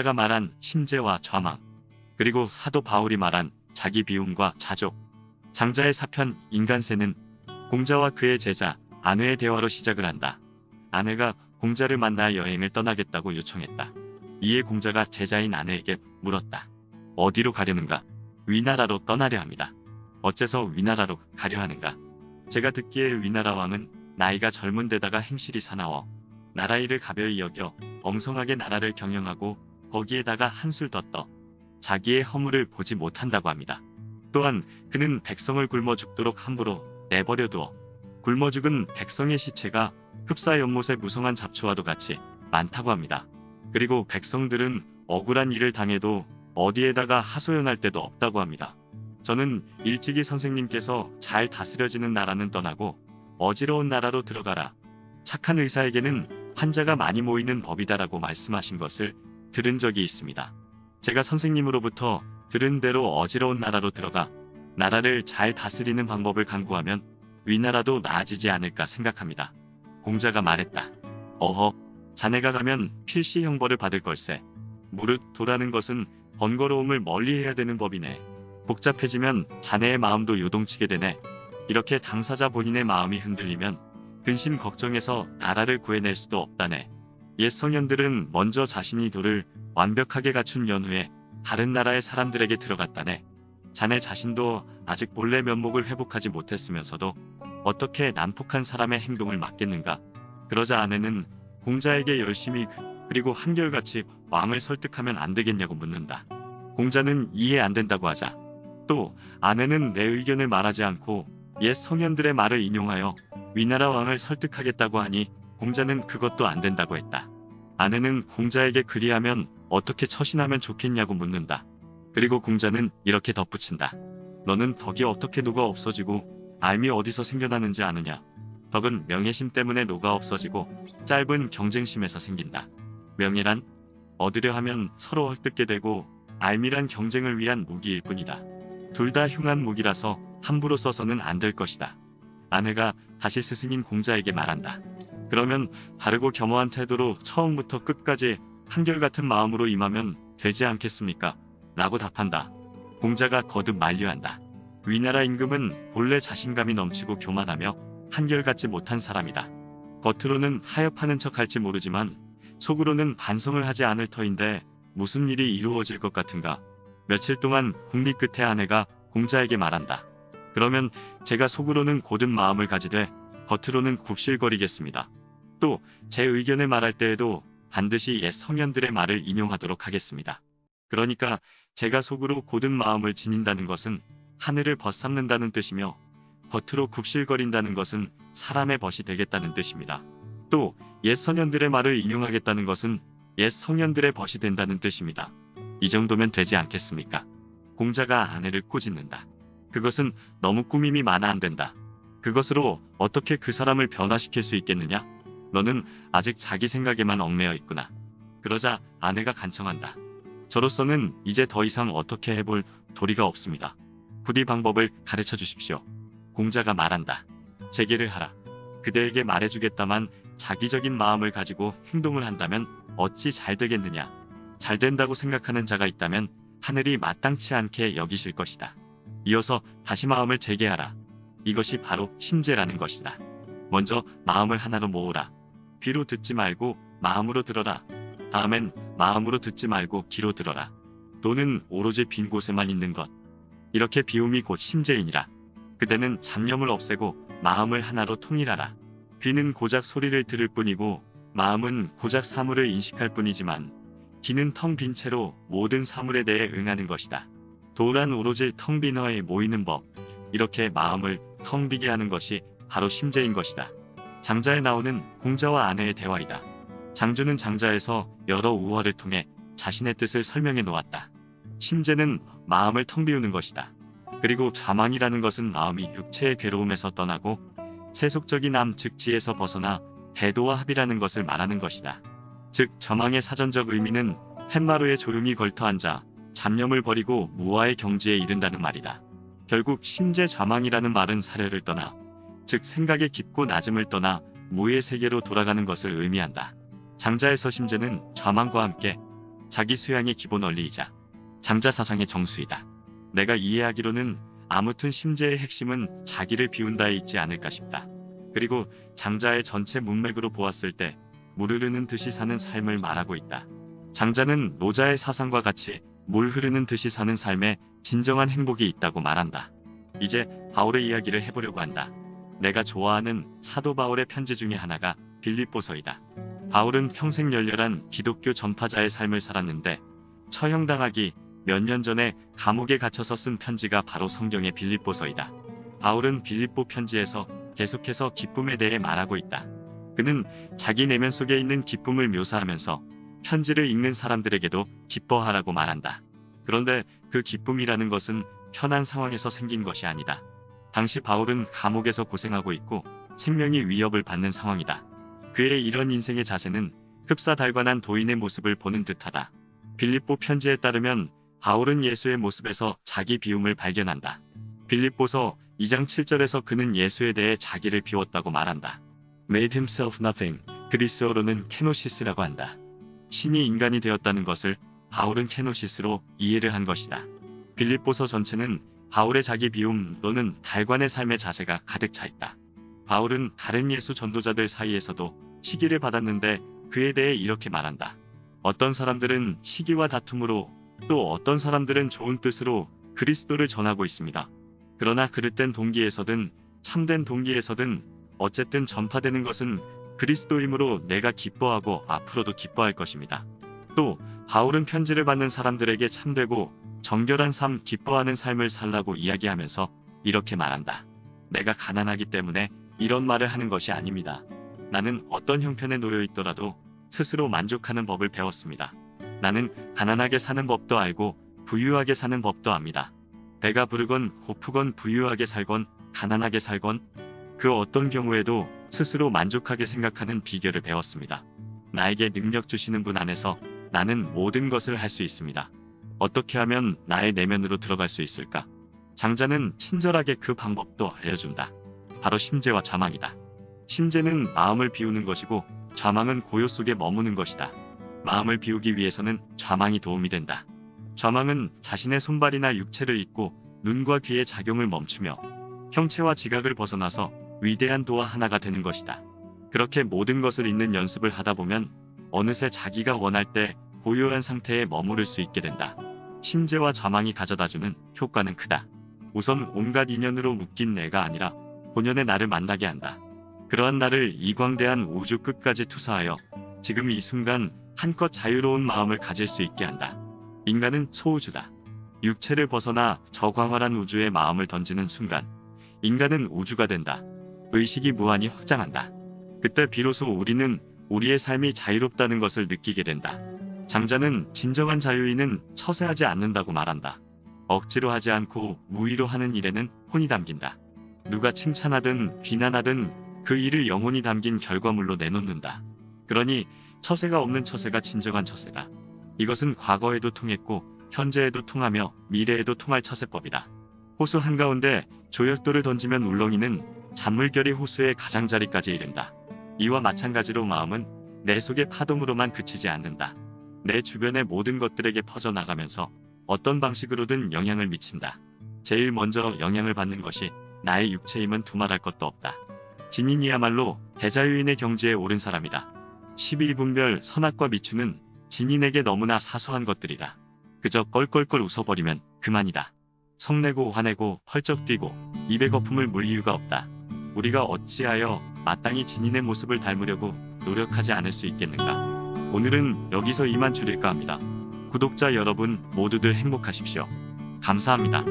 공자가 말한 심재와 좌망, 그리고 사도 바울이 말한 자기 비움과 자족, 장자의 사편 인간세는 공자와 그의 제자 아내의 대화로 시작을 한다. 아내가 공자를 만나 여행을 떠나겠다고 요청했다. 이에 공자가 제자인 아내에게 물었다. 어디로 가려는가? 위나라로 떠나려 합니다. 어째서 위나라로 가려 하는가? 제가 듣기에 위나라 왕은 나이가 젊은 데다가 행실이 사나워 나라 일을 가벼이 여겨 엉성하게 나라를 경영하고 거기에다가 한술 더 떠 자기의 허물을 보지 못한다고 합니다. 또한 그는 백성을 굶어 죽도록 함부로 내버려 두어 굶어 죽은 백성의 시체가 흡사 연못의 무성한 잡초와도 같이 많다고 합니다. 그리고 백성들은 억울한 일을 당해도 어디에다가 하소연할 데도 없다고 합니다. 저는 일찍이 선생님께서 잘 다스려지는 나라는 떠나고 어지러운 나라로 들어가라. 착한 의사에게는 환자가 많이 모이는 법이다라고 말씀하신 것을 들은 적이 있습니다. 제가 선생님으로부터 들은 대로 어지러운 나라로 들어가 나라를 잘 다스리는 방법을 강구하면 위나라도 나아지지 않을까 생각합니다. 공자가 말했다. 어허, 자네가 가면 필시 형벌을 받을 걸세. 무릇 도라는 것은 번거로움을 멀리해야 되는 법이네. 복잡해지면 자네의 마음도 요동치게 되네. 이렇게 당사자 본인의 마음이 흔들리면 근심 걱정해서 나라를 구해낼 수도 없다네. 옛 성현들은 먼저 자신이 도를 완벽하게 갖춘 연후에 다른 나라의 사람들에게 들어갔다네. 자네 자신도 아직 본래 면목을 회복하지 못했으면서도 어떻게 난폭한 사람의 행동을 막겠는가? 그러자 아내는 공자에게 열심히 그리고 한결같이 왕을 설득하면 안 되겠냐고 묻는다. 공자는 이해 안 된다고 하자 또 아내는 내 의견을 말하지 않고 옛 성현들의 말을 인용하여 위나라 왕을 설득하겠다고 하니 공자는 그것도 안 된다고 했다. 아내는 공자에게 그리하면 어떻게 처신하면 좋겠냐고 묻는다. 그리고 공자는 이렇게 덧붙인다. 너는 덕이 어떻게 녹아 없어지고 알미 어디서 생겨나는지 아느냐? 덕은 명예심 때문에 녹아 없어지고 짧은 경쟁심에서 생긴다. 명예란 얻으려 하면 서로 헐뜯게 되고 알미란 경쟁을 위한 무기일 뿐이다. 둘 다 흉한 무기라서 함부로 써서는 안 될 것이다. 아내가 다시 스승인 공자에게 말한다. 그러면 바르고 겸허한 태도로 처음부터 끝까지 한결같은 마음으로 임하면 되지 않겠습니까? 라고 답한다. 공자가 거듭 만류한다. 위나라 임금은 본래 자신감이 넘치고 교만하며 한결같지 못한 사람이다. 겉으로는 타협하는 척할지 모르지만 속으로는 반성을 하지 않을 터인데 무슨 일이 이루어질 것 같은가? 며칠 동안 궁리 끝에 아내가 공자에게 말한다. 그러면 제가 속으로는 고든 마음을 가지되 겉으로는 굽실거리겠습니다. 또 제 의견을 말할 때에도 반드시 옛 성현들의 말을 인용하도록 하겠습니다. 그러니까 제가 속으로 고든 마음을 지닌다는 것은 하늘을 벗삼는다는 뜻이며 겉으로 굽실거린다는 것은 사람의 벗이 되겠다는 뜻입니다. 또 옛 성현들의 말을 인용하겠다는 것은 옛 성현들의 벗이 된다는 뜻입니다. 이 정도면 되지 않겠습니까? 공자가 아내를 꾸짖는다. 그것은 너무 꾸밈이 많아 안 된다. 그것으로 어떻게 그 사람을 변화시킬 수 있겠느냐? 너는 아직 자기 생각에만 얽매여 있구나. 그러자 아내가 간청한다. 저로서는 이제 더 이상 어떻게 해볼 도리가 없습니다. 부디 방법을 가르쳐 주십시오. 공자가 말한다. 제기를 하라. 그대에게 말해주겠다만 자기적인 마음을 가지고 행동을 한다면 어찌 잘 되겠느냐. 잘 된다고 생각하는 자가 있다면 하늘이 마땅치 않게 여기실 것이다. 이어서 다시 마음을 재개하라. 이것이 바로 심재라는 것이다. 먼저 마음을 하나로 모으라. 귀로 듣지 말고 마음으로 들어라. 다음엔 마음으로 듣지 말고 귀로 들어라. 또는 오로지 빈 곳에만 있는 것. 이렇게 비움이 곧 심재이니라. 그대는 잡념을 없애고 마음을 하나로 통일하라. 귀는 고작 소리를 들을 뿐이고 마음은 고작 사물을 인식할 뿐이지만 귀는 텅 빈 채로 모든 사물에 대해 응하는 것이다. 도란 오로지 텅 빈 허에 모이는 법. 이렇게 마음을 텅 비게 하는 것이 바로 심재인 것이다. 장자에 나오는 공자와 아내의 대화이다. 장주는 장자에서 여러 우화를 통해 자신의 뜻을 설명해 놓았다. 심재는 마음을 텅 비우는 것이다. 그리고 좌망이라는 것은 마음이 육체의 괴로움에서 떠나고 세속적인 암 즉 지에서 벗어나 대도와 합이라는 것을 말하는 것이다. 즉 좌망의 사전적 의미는 팻마루에 조용히 걸터앉아 잡념을 버리고 무아의 경지에 이른다는 말이다. 결국 심재 좌망이라는 말은 사려를 떠나 즉 생각의 깊고 낮음을 떠나 무의 세계로 돌아가는 것을 의미한다. 장자에서 심재는 좌망과 함께 자기 수양의 기본 원리이자 장자 사상의 정수이다. 내가 이해하기로는 아무튼 심재의 핵심은 자기를 비운다에 있지 않을까 싶다. 그리고 장자의 전체 문맥으로 보았을 때 물 흐르는 듯이 사는 삶을 말하고 있다. 장자는 노자의 사상과 같이 물 흐르는 듯이 사는 삶에 진정한 행복이 있다고 말한다. 이제 바울의 이야기를 해보려고 한다. 내가 좋아하는 사도 바울의 편지 중에 하나가 빌립보서이다. 바울은 평생 열렬한 기독교 전파자의 삶을 살았는데 처형당하기 몇 년 전에 감옥에 갇혀서 쓴 편지가 바로 성경의 빌립보서이다. 바울은 빌립보 편지에서 계속해서 기쁨에 대해 말하고 있다. 그는 자기 내면 속에 있는 기쁨을 묘사하면서 편지를 읽는 사람들에게도 기뻐하라고 말한다. 그런데 그 기쁨이라는 것은 편한 상황에서 생긴 것이 아니다. 당시 바울은 감옥에서 고생하고 있고 생명이 위협을 받는 상황이다. 그의 이런 인생의 자세는 흡사달관한 도인의 모습을 보는 듯하다. 빌립보 편지에 따르면 바울은 예수의 모습에서 자기 비움을 발견한다. 빌립보서 2장 7절에서 그는 예수에 대해 자기를 비웠다고 말한다. Made himself nothing, 그리스어로는 케노시스라고 한다. 신이 인간이 되었다는 것을 바울은 케노시스로 이해를 한 것이다. 빌립보서 전체는 바울의 자기 비움 또는 달관의 삶의 자세가 가득 차 있다. 바울은 다른 예수 전도자들 사이에서도 시기를 받았는데 그에 대해 이렇게 말한다. 어떤 사람들은 시기와 다툼으로 또 어떤 사람들은 좋은 뜻으로 그리스도를 전하고 있습니다. 그러나 그릇된 동기에서든 참된 동기에서든 어쨌든 전파되는 것은 그리스도이므로 내가 기뻐하고 앞으로도 기뻐할 것입니다. 또 바울은 편지를 받는 사람들에게 참되고 정결한 삶, 기뻐하는 삶을 살라고 이야기하면서 이렇게 말한다. 내가 가난하기 때문에 이런 말을 하는 것이 아닙니다. 나는 어떤 형편에 놓여 있더라도 스스로 만족하는 법을 배웠습니다. 나는 가난하게 사는 법도 알고 부유하게 사는 법도 압니다. 배가 부르건 고프건 부유하게 살건 가난하게 살건 그 어떤 경우에도 스스로 만족하게 생각하는 비결을 배웠습니다. 나에게 능력 주시는 분 안에서 나는 모든 것을 할 수 있습니다. 어떻게 하면 나의 내면으로 들어갈 수 있을까? 장자는 친절하게 그 방법도 알려준다. 바로 심재와 좌망이다. 심재는 마음을 비우는 것이고 좌망은 고요 속에 머무는 것이다. 마음을 비우기 위해서는 좌망이 도움이 된다. 좌망은 자신의 손발이나 육체를 잊고 눈과 귀의 작용을 멈추며 형체와 지각을 벗어나서 위대한 도와 하나가 되는 것이다. 그렇게 모든 것을 잊는 연습을 하다 보면 어느새 자기가 원할 때 고요한 상태에 머무를 수 있게 된다. 심재와 좌망이 가져다주는 효과는 크다. 우선 온갖 인연으로 묶인 내가 아니라 본연의 나를 만나게 한다. 그러한 나를 이광대한 우주 끝까지 투사하여 지금 이 순간 한껏 자유로운 마음을 가질 수 있게 한다. 인간은 소우주다. 육체를 벗어나 저 광활한 우주에 마음을 던지는 순간 인간은 우주가 된다. 의식이 무한히 확장한다. 그때 비로소 우리는 우리의 삶이 자유롭다는 것을 느끼게 된다. 장자는 진정한 자유인은 처세하지 않는다고 말한다. 억지로 하지 않고 무의로 하는 일에는 혼이 담긴다. 누가 칭찬하든 비난하든 그 일을 영혼이 담긴 결과물로 내놓는다. 그러니 처세가 없는 처세가 진정한 처세다. 이것은 과거에도 통했고 현재에도 통하며 미래에도 통할 처세법이다. 호수 한가운데 조약돌을 던지면 울렁이는 잔물결이 호수의 가장자리까지 이른다. 이와 마찬가지로 마음은 내 속의 파동으로만 그치지 않는다. 내 주변의 모든 것들에게 퍼져나가면서 어떤 방식으로든 영향을 미친다. 제일 먼저 영향을 받는 것이 나의 육체임은 두말할 것도 없다. 진인이야말로 대자유인의 경지에 오른 사람이다. 12분별 선악과 미추는 진인에게 너무나 사소한 것들이다. 그저 껄껄껄 웃어버리면 그만이다. 성내고 화내고 펄쩍 뛰고 입에 거품을 물 이유가 없다. 우리가 어찌하여 마땅히 진인의 모습을 닮으려고 노력하지 않을 수 있겠는가? 오늘은 여기서 이만 줄일까 합니다. 구독자 여러분 모두들 행복하십시오. 감사합니다.